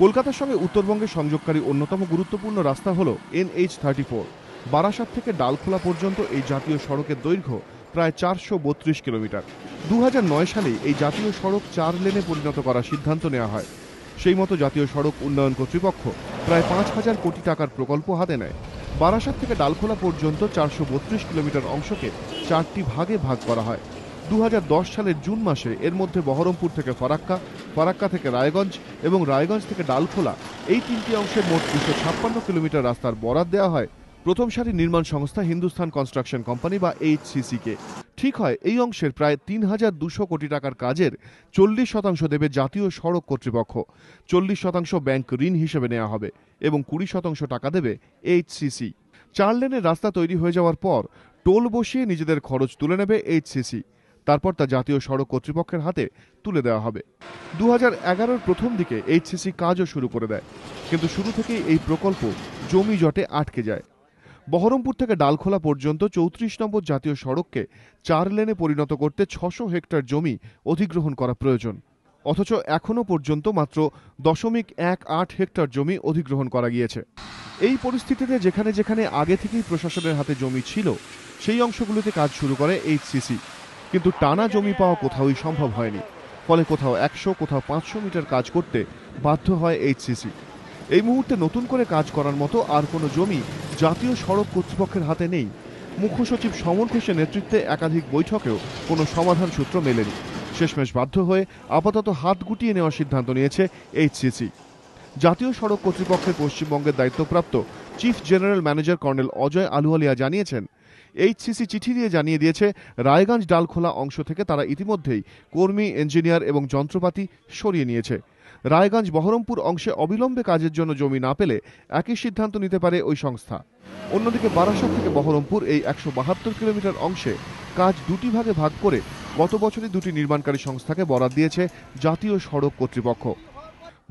কলকাতার সঙ্গে উত্তরবঙ্গের সংযোগকারী অন্যতম গুরুত্বপূর্ণ রাস্তা হল NH-34। বারাসাত থেকে ডালখোলা পর্যন্ত এই জাতীয় সড়কের দৈর্ঘ্য প্রায় 432 কিলোমিটার। 2009 সালে এই জাতীয় সড়ক 4 লেনে পরিণত করার সিদ্ধান্ত নেওয়া হয়। সেই মতো জাতীয় সড়ক উন্নয়ন কর্তৃপক্ষ প্রায় 5,000 কোটি টাকার প্রকল্প হাতে নেয়। বারাসাত থেকে ডালখোলা পর্যন্ত 432 কিলোমিটার অংশকে 4টি ভাগে ভাগ করা হয়। 2010 সালের জুন মাসে এর মধ্যে বহরমপুর থেকে ফারাক্কা, ফারাক্কা থেকে রায়গঞ্জ এবং রায়গঞ্জ থেকে ডালখোলা এই 3টি অংশের মোট 256 কিলোমিটার রাস্তার বরাদ দেওয়া হয় প্রথম সারির নির্মাণ সংস্থা হিন্দুস্তান কনস্ট্রাকশন কোম্পানি বা HCC-কে। ঠিক হয় এই অংশের প্রায় 3,200 কোটি টাকার কাজের 40% দেবে জাতীয় সড়ক কর্তৃপক্ষ, 40% ব্যাংক ঋণ হিসেবে নেওয়া হবে এবং 20% টাকা দেবে HCC। 4 লেনের রাস্তা তৈরি হয়ে যাওয়ার পর টোল বসিয়ে নিজেদের খরচ তুলে নেবে HCC। তারপর তা জাতীয় সড়ক কর্তৃপক্ষের হাতে তুলে দেওয়া হবে। 2011-র প্রথম দিকে HCC কাজও শুরু করে দেয়, কিন্তু শুরু থেকেই এই প্রকল্প জমি জটে আটকে যায়। বহরমপুর থেকে ডালখোলা পর্যন্ত 34 নম্বর জাতীয় সড়ককে 4 লেনে পরিণত করতে 600 হেক্টর জমি অধিগ্রহণ করা প্রয়োজন, অথচ এখনও পর্যন্ত মাত্র 0.18 হেক্টর জমি অধিগ্রহণ করা গিয়েছে। এই পরিস্থিতিতে যেখানে যেখানে আগে থেকেই প্রশাসনের হাতে জমি ছিল সেই অংশগুলোতে কাজ শুরু করে HCC, কিন্তু টানা জমি পাওয়া কোথাওই সম্ভব হয়নি। ফলে কোথাও 100, কোথাও 500 মিটার কাজ করতে বাধ্য হয় HCC। এই মুহূর্তে নতুন করে কাজ করার মতো আর কোনো জমি জাতীয় সড়ক কর্তৃপক্ষের হাতে নেই। মুখ্য সচিব সমর ঘোষের নেতৃত্বে একাধিক বৈঠকেও কোনো সমাধান সূত্র মেলেনি। শেষমেশ বাধ্য হয়ে আপাতত হাত গুটিয়ে নেওয়ার সিদ্ধান্ত নিয়েছে HCC। জাতীয় সড়ক কর্তৃপক্ষের পশ্চিমবঙ্গের দায়িত্বপ্রাপ্ত chief general manager colonel Ajay Ahluwalia জানিয়েছেন, HCC চিঠি দিয়ে জানিয়ে দিয়েছে রায়গঞ্জ ডালখোলা অংশ থেকে তারা ইতিমধ্যেই কর্মী, ইঞ্জিনিয়ার এবং যন্ত্রপাতি সরিয়ে নিয়েছে। রায়গঞ্জ বহরমপুর অংশে অবিলম্বে কাজের জন্য জমি না পেলে একই সিদ্ধান্ত নিতে পারে ওই সংস্থা। অন্যদিকে বারাসাত থেকে বহরমপুর এই 172 কিলোমিটার অংশে কাজ দুটি ভাগে ভাগ করে গত বছরই দুটি নির্মাণকারী সংস্থাকে বরাদ দিয়েছে জাতীয় সড়ক কর্তৃপক্ষ।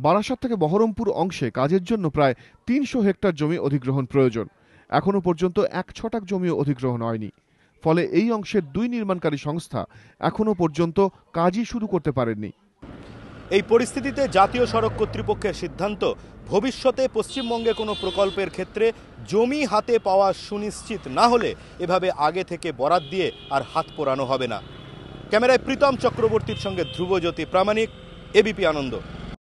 বারাসাত থেকে বহরমপুর অংশে কাজের জন্য প্রায় 300 হেক্টর জমি অধিগ্রহণ প্রয়োজন। এখনও পর্যন্ত 1 ছটাক জমিও অধিগ্রহণ হয়নি। ফলে এই অংশের 2 নির্মাণকারী সংস্থা এখনও পর্যন্ত কাজই শুরু করতে পারেননি। এই পরিস্থিতিতে জাতীয় সড়ক কর্তৃপক্ষের সিদ্ধান্ত, ভবিষ্যতে পশ্চিমবঙ্গে কোনো প্রকল্পের ক্ষেত্রে জমি হাতে পাওয়া সুনিশ্চিত না হলে এভাবে আগে থেকে বরাত দিয়ে আর হাত পোড়ানো হবে না। ক্যামেরায় প্রীতম চক্রবর্তীর সঙ্গে ধ্রুবজ্যোতি প্রামাণিক, ABP আনন্দ।